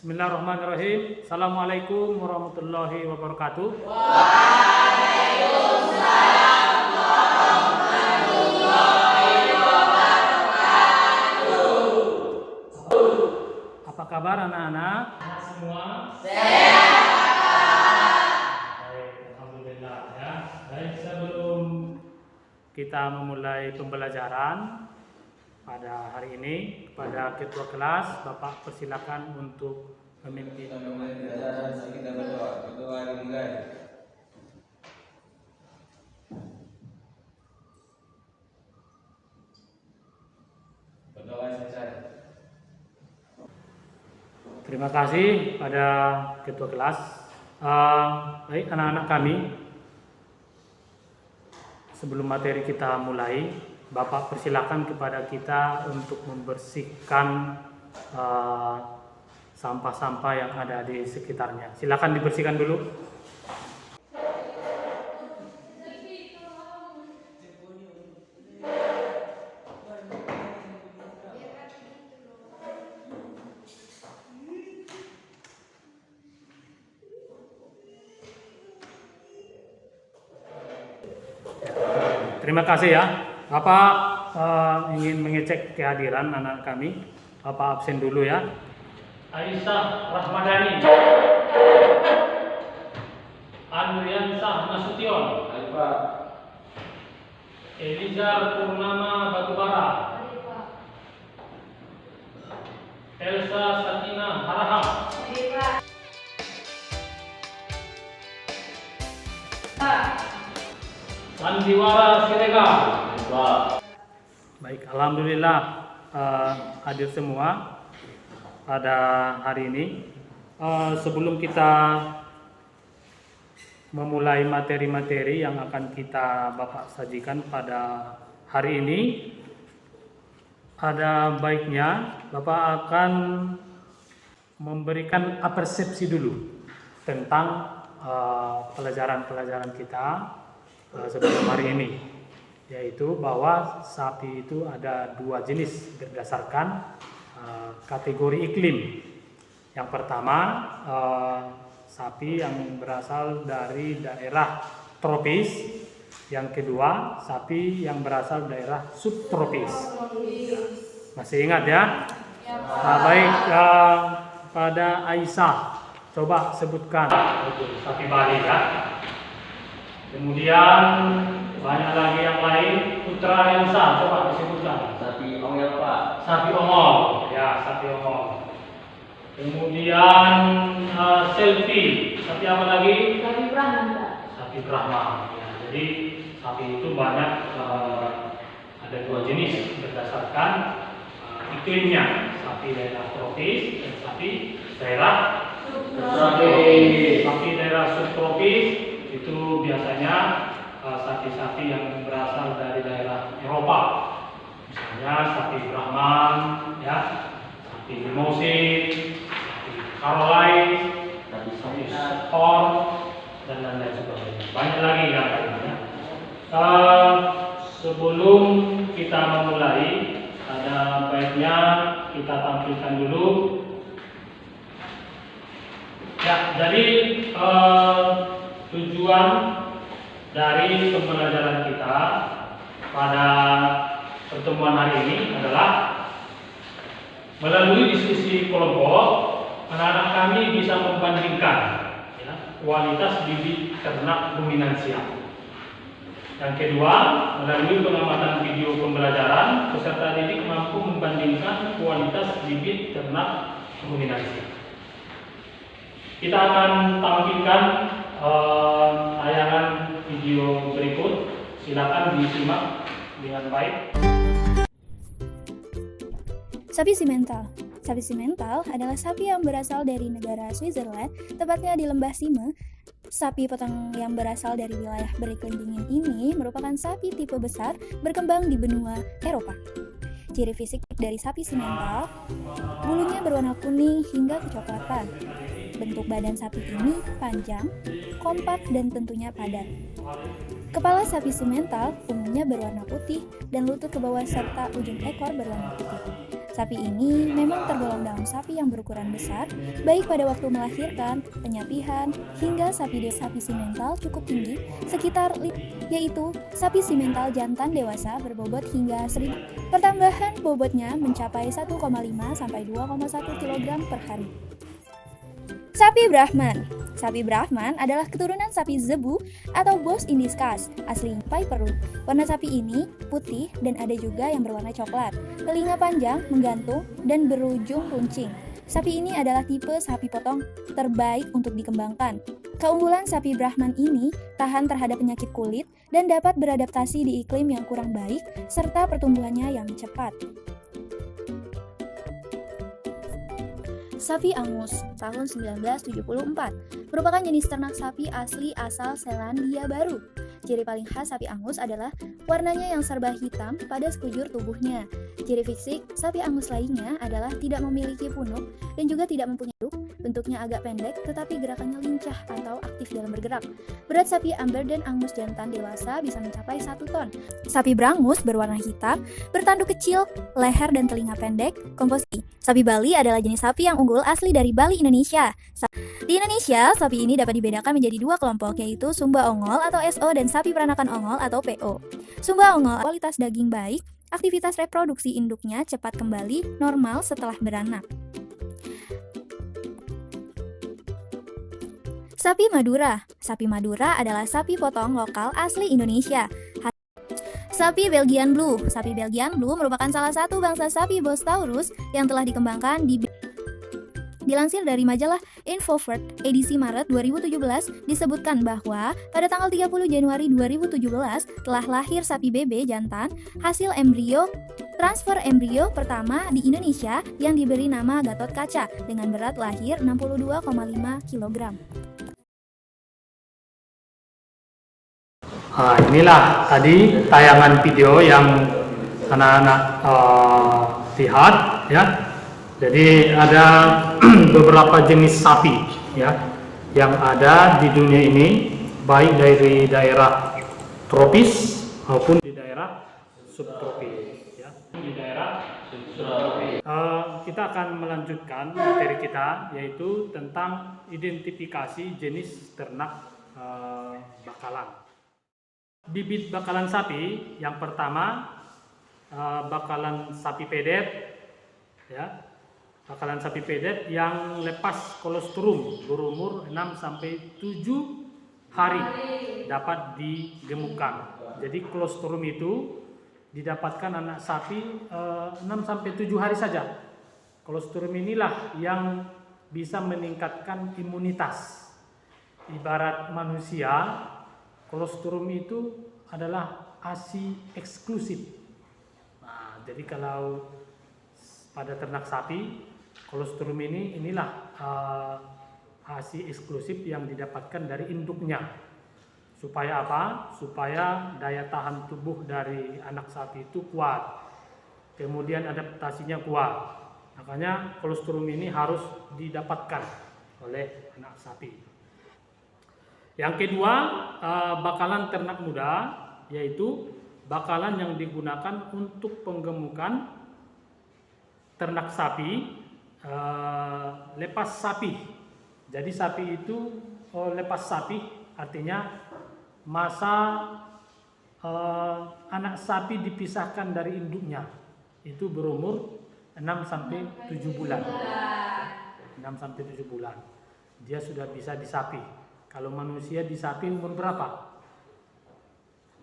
Bismillahirrahmanirrahim. Assalamualaikum warahmatullahi wabarakatuh. Apa kabar anak-anak? Semua baik, alhamdulillah ya. Baik, sebelum kita memulai pembelajaran pada hari ini, kepada ketua kelas, Bapak persilakan untuk memimpin. Kita mulai pembelajaran, kita berdoa dimulai. Berdoa selesai. Terima kasih pada ketua kelas. Baik anak-anak kami, sebelum materi kita mulai, Bapak persilakan kepada kita untuk membersihkan sampah-sampah yang ada di sekitarnya. Silakan dibersihkan dulu. Terima kasih ya. Bapak ingin mengecek kehadiran anak kami. Bapak absen dulu ya. Aisyah Rahmadani, Andriansah Nasution, Alfa. Eliza Purnama Batubara, Elsa Satina Harahap, Sandiwara Siregar. Baik, alhamdulillah hadir semua pada hari ini. Sebelum kita memulai materi-materi yang akan kita Bapak sajikan pada hari ini, ada baiknya Bapak akan memberikan persepsi dulu tentang pelajaran-pelajaran kita sebelum hari ini, yaitu bahwa sapi itu ada dua jenis berdasarkan kategori iklim. Yang pertama, sapi yang berasal dari daerah tropis. Yang kedua, sapi yang berasal dari daerah subtropis. Masih ingat ya? Baik, pada Aisyah, coba sebutkan sapi Bali ya. Kemudian banyak lagi yang lain. Putra Yansa, coba disebutkan. Sapi ongel Pak. Sapi ongol, ya sapi ongol. Kemudian selfie, sapi apa lagi? Sapi Brahman. Sapi Brahman. Ya, jadi sapi itu banyak, ada dua jenis berdasarkan iklimnya. Sapi daerah tropis dan sapi daerah subtropis. Sapi daerah subtropis itu biasanya sapi-sapi yang berasal dari daerah Eropa, misalnya sapi Brahman, ya, sapi Limousin, sapi Caroline, sapi Horn, dan lain-lain sebagainya. Banyak lagi yang lainnya. Sebelum kita memulai, ada baiknya kita tampilkan dulu. Ya, jadi tujuan dari pembelajaran kita pada pertemuan hari ini adalah melalui diskusi kelompok, anak-anak kami bisa membandingkan ya, kualitas bibit ternak ruminansia. Yang kedua, melalui pengamatan video pembelajaran, peserta didik mampu membandingkan kualitas bibit ternak ruminansia. Kita akan tampilkan tayangan video berikut. Silakan disimak dengan baik. Sapi simental. Sapi simental adalah sapi yang berasal dari negara Switzerland, tepatnya di lembah Sime. Sapi potong yang berasal dari wilayah beriklim dingin ini merupakan sapi tipe besar berkembang di benua Eropa. Ciri fisik dari sapi simental, bulunya berwarna kuning hingga kecoklatan. Bentuk badan sapi ini panjang, kompak, dan tentunya padat. Kepala sapi simental umumnya berwarna putih dan lutut ke bawah serta ujung ekor berwarna putih. Sapi ini memang tergolong dalam sapi yang berukuran besar, baik pada waktu melahirkan, penyapihan, hingga sapi simental cukup tinggi, sekitar yaitu sapi simental jantan dewasa berbobot hingga 1000. Pertambahan bobotnya mencapai 1,5 sampai 2,1 kg per hari. Sapi Brahman. Sapi Brahman adalah keturunan sapi Zebu atau Bos Indiscus, asli Peru. Warna sapi ini putih dan ada juga yang berwarna coklat. Telinga panjang, menggantung, dan berujung runcing. Sapi ini adalah tipe sapi potong terbaik untuk dikembangkan. Keunggulan sapi Brahman ini tahan terhadap penyakit kulit dan dapat beradaptasi di iklim yang kurang baik serta pertumbuhannya yang cepat. Sapi Angus tahun 1974 merupakan jenis ternak sapi asli asal Selandia Baru. Ciri paling khas sapi Angus adalah warnanya yang serba hitam pada sekujur tubuhnya. Ciri fisik sapi Angus lainnya adalah tidak memiliki punuk dan juga tidak mempunyai duk, bentuknya agak pendek tetapi gerakannya lincah atau aktif dalam bergerak. Berat sapi Amber dan Angus jantan dewasa bisa mencapai 1 ton. Sapi Brangus berwarna hitam, bertanduk kecil, leher dan telinga pendek, komposisi. Sapi Bali adalah jenis sapi yang unggul asli dari Bali, Indonesia. Di Indonesia, sapi ini dapat dibedakan menjadi 2 kelompok, yaitu Sumba Ongol atau SO dan sapi peranakan ongol atau PO. Sumba Ongol kualitas daging baik, aktivitas reproduksi induknya cepat kembali normal setelah beranak. Sapi Madura. Sapi Madura adalah sapi potong lokal asli Indonesia. Sapi Belgian Blue. Sapi Belgian Blue merupakan salah satu bangsa sapi Bos Taurus yang telah dikembangkan Dilansir dari majalah InfoVert edisi Maret 2017 disebutkan bahwa pada tanggal 30 Januari 2017 telah lahir sapi BB jantan hasil transfer embrio pertama di Indonesia yang diberi nama Gatot Kaca dengan berat lahir 62,5 kg. Inilah tadi tayangan video yang anak-anak lihat ya. Jadi ada beberapa jenis sapi ya yang ada di dunia ini, baik dari daerah tropis maupun di daerah subtropis ya. Di daerah subtropis. Kita akan melanjutkan materi kita, yaitu tentang identifikasi jenis ternak bakalan. Bibit bakalan sapi yang pertama bakalan sapi pedet ya. Bakalan sapi pedet yang lepas kolostrum berumur 6-7 hari dapat digemukkan. Jadi kolostrum itu didapatkan anak sapi 6-7 hari saja. Kolostrum inilah yang bisa meningkatkan imunitas. Ibarat manusia, kolostrum itu adalah ASI eksklusif. Nah, jadi kalau pada ternak sapi, kolostrum inilah ASI eksklusif yang didapatkan dari induknya. Supaya apa? Supaya daya tahan tubuh dari anak sapi itu kuat. Kemudian adaptasinya kuat. Makanya kolostrum ini harus didapatkan oleh anak sapi. Yang kedua, bakalan ternak muda, yaitu bakalan yang digunakan untuk penggemukan ternak sapi lepas sapi. Jadi sapi itu lepas sapi artinya masa anak sapi dipisahkan dari induknya itu berumur 6-7 bulan. 6-7 bulan. Dia sudah bisa disapi. Kalau manusia disapi umur berapa?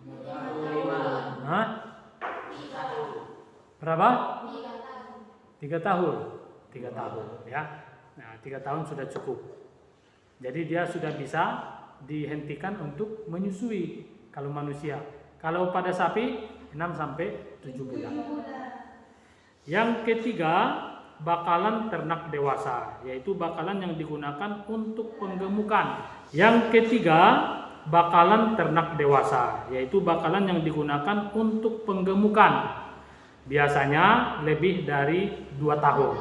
5. Hah? Berapa? 3 tahun. 3 tahun ya. Nah, 3 tahun sudah cukup. Jadi dia sudah bisa dihentikan untuk menyusui kalau manusia. Kalau pada sapi 6-7 bulan. Yang ketiga, bakalan ternak dewasa, yaitu bakalan yang digunakan untuk penggemukan. Yang ketiga, bakalan ternak dewasa, yaitu bakalan yang digunakan untuk penggemukan. Biasanya lebih dari 2 tahun.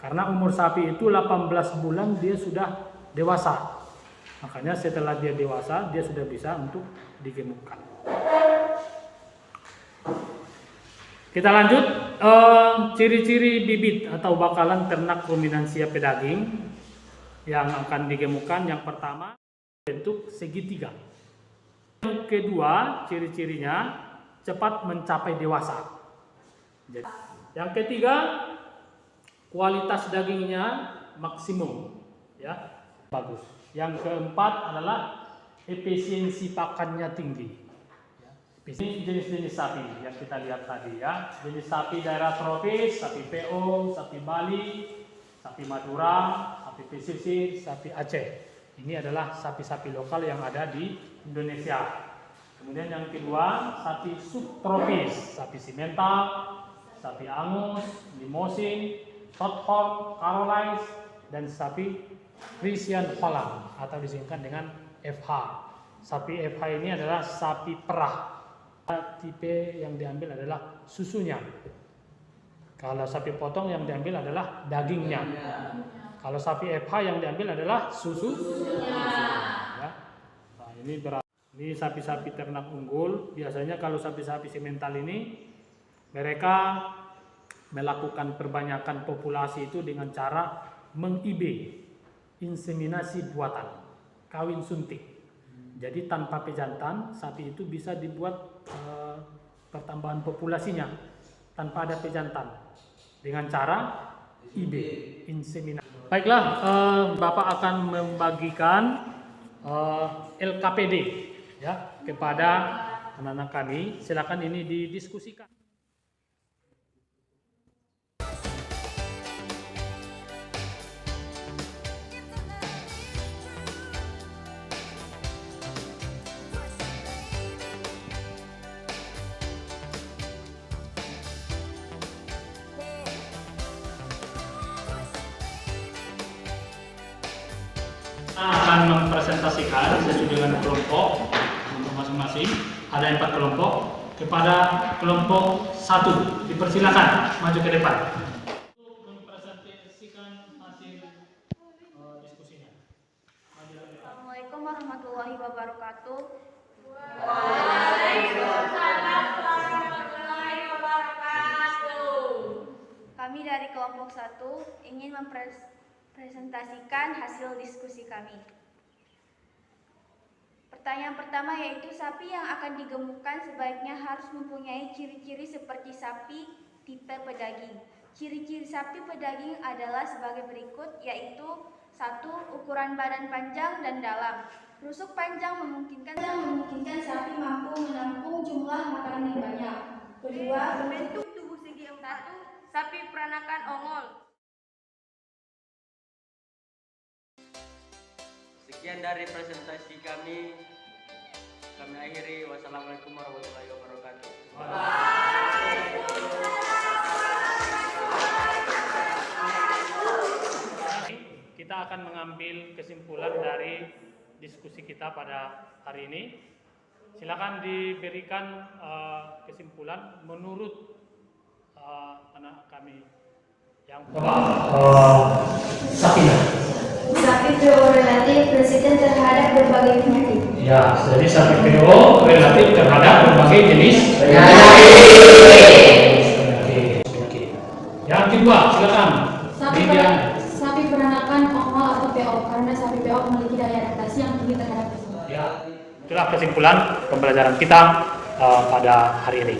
Karena umur sapi itu 18 bulan dia sudah dewasa. Makanya setelah dia dewasa, dia sudah bisa untuk digemukkan. Kita lanjut, ciri-ciri bibit atau bakalan ternak ruminansia pedaging yang akan digemukkan. Yang pertama, bentuk segitiga. Yang kedua, ciri-cirinya cepat mencapai dewasa. Yang ketiga, kualitas dagingnya maksimum, ya, bagus. Yang keempat adalah efisiensi pakannya tinggi. Ini jenis-jenis sapi yang kita lihat tadi, ya. Jenis sapi daerah tropis, sapi PO, sapi Bali, sapi Madura, sapi pesisir, sapi Aceh. Ini adalah sapi-sapi lokal yang ada di Indonesia. Kemudian yang kedua, sapi subtropis, sapi simental, sapi Angus, Limousin, Shorthorn, Caroline, dan sapi Friesian Holland atau disingkat dengan FH. Sapi FH ini adalah sapi perah. Tipe yang diambil adalah susunya. Kalau sapi potong yang diambil adalah dagingnya. Kalau sapi FH yang diambil adalah susunya. Ya. Nah, ini sapi-sapi ternak unggul. Biasanya kalau sapi-sapi simental ini mereka melakukan perbanyakan populasi itu dengan cara meng-IB, inseminasi buatan, kawin suntik. Jadi tanpa pejantan, sapi itu bisa dibuat pertambahan populasinya tanpa ada pejantan dengan cara IB, inseminasi. Baiklah, Bapak akan membagikan LKPD, ya, kepada anak-anak kami. Silakan ini didiskusikan. Akan mempresentasikan sesuai dengan kelompok untuk masing-masing. Ada 4 kelompok. Kepada kelompok 1 dipersilakan maju ke depan untuk mempresentasikan hasil diskusinya. Assalamualaikum warahmatullahi wabarakatuh. Waalaikumsalam warahmatullahi wabarakatuh. Kami dari kelompok 1 ingin mempresentasikan hasil diskusi kami. Pertanyaan pertama yaitu sapi yang akan digemukkan sebaiknya harus mempunyai ciri-ciri seperti sapi tipe pedaging. Ciri-ciri sapi pedaging adalah sebagai berikut, yaitu 1. Ukuran badan panjang dan dalam. Rusuk panjang memungkinkan sapi mampu menampung jumlah makanan yang banyak. 2. Bentuk tubuh segi 4. Sapi peranakan ongol. Sekian dari presentasi kami. Kami akhiri. Wassalamualaikum warahmatullahi wabarakatuh. Kita akan mengambil kesimpulan dari diskusi kita pada hari ini. Silakan diberikan kesimpulan menurut anak kami yang sapinya. Sapi PO relatif resisten terhadap berbagai penyakit. Ya, jadi sapi PO relatif terhadap berbagai jenis penyakit. Yang kedua, silakan. Sapi peranakan ongol atau PO karena sapi PO memiliki daya adaptasi yang tinggi terhadap penyakit. Ya, itulah kesimpulan pembelajaran kita pada hari ini.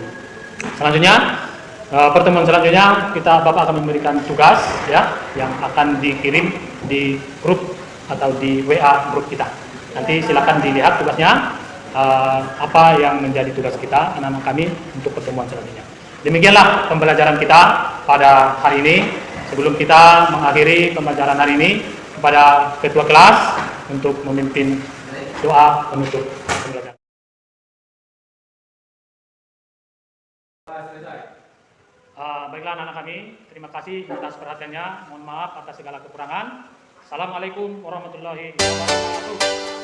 Selanjutnya, pertemuan selanjutnya Bapak akan memberikan tugas, ya, yang akan dikirim di grup atau di WA grup kita. Nanti silakan dilihat tugasnya, apa yang menjadi tugas kita anak-anak kami untuk pertemuan selanjutnya. Demikianlah pembelajaran kita pada hari ini. Sebelum kita mengakhiri pembelajaran hari ini, kepada ketua kelas untuk memimpin doa penutup pembelajaran. Baiklah anak-anak kami, terima kasih atas perhatiannya. Mohon maaf atas segala kekurangan. Assalamualaikum warahmatullahi wabarakatuh.